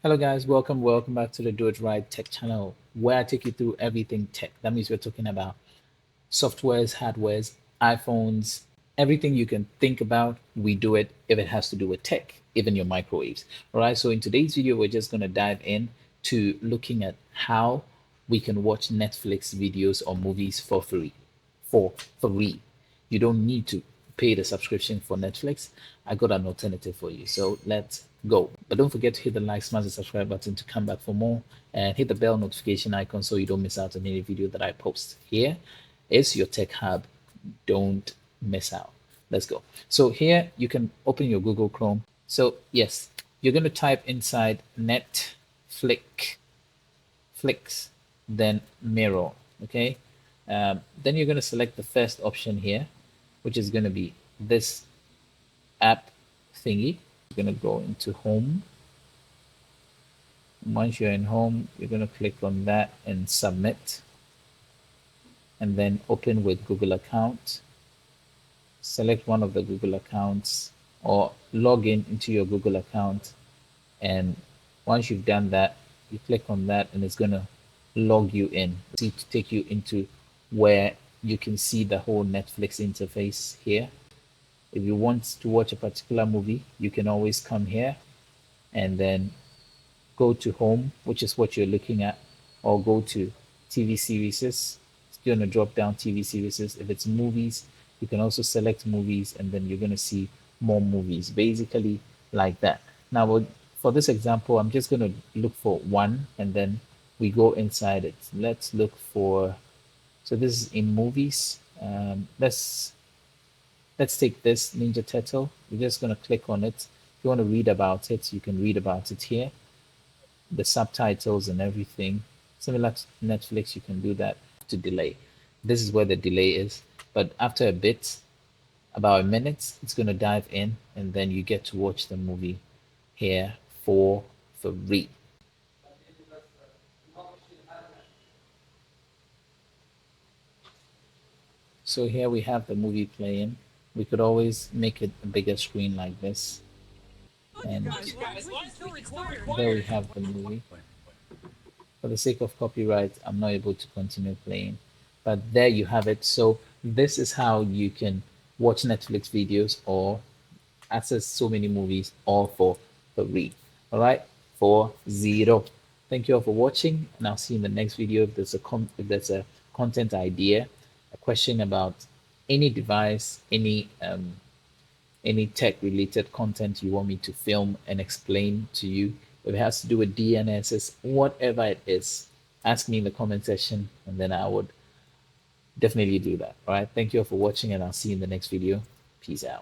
Hello guys, welcome back to the Do It Right Tech channel where I take you through everything tech. That means we're talking about softwares, hardwares, iPhones, everything you can think about, we do it if it has to do with tech, even your microwaves. All right, so in today's video, we're just going to dive in to looking at how we can watch Netflix videos or movies for free. For free. You don't need to pay the subscription for Netflix. I got an alternative for you. So let's go. But don't forget to hit the like, smash the subscribe button to come back for more and hit the bell notification icon so you don't miss out on any video that I post. Here is your tech hub. Don't miss out. Let's go. So here you can open your Google Chrome. So yes, you're going to type inside Netflix, then mirror. Okay. Then you're going to select the first option here, which is going to be this app thingy. You're going to go into home. Once you're in home, you're going to click on that and submit, and then open with Google account. Select one of the Google accounts or log in into your Google account. And once you've done that, you click on that and it's going to log you in to take you into where you can see the whole Netflix interface here. If you want to watch a particular movie, you can always come here and then go to home, which is what you're looking at, or go to TV series. It's going to drop down TV series. If it's movies, you can also select movies and then you're going to see more movies, basically like that. Now, for this example, I'm just going to look for one and then we go inside it. Let's look for, so this is in movies. Let's take this Ninja Turtle. We're just going to click on it. If you want to read about it, you can read about it here, the subtitles and everything. Similar to Netflix, you can do that to delay. This is where the delay is. But after a bit, about a minute, it's going to dive in and then you get to watch the movie here for free. So here we have the movie playing. We could always make it a bigger screen like this. And there we have the movie. For the sake of copyright, I'm not able to continue playing. But there you have it. So this is how you can watch Netflix videos or access so many movies all for free. All right, for zero. Thank you all for watching, and I'll see you in the next video. If there's a content idea, a question about any device, any tech related content you want me to film and explain to you, if it has to do with DNSs, whatever it is, ask me in the comment section, and then I would definitely do that. All right, thank you all for watching, and I'll see you in the next video. Peace out.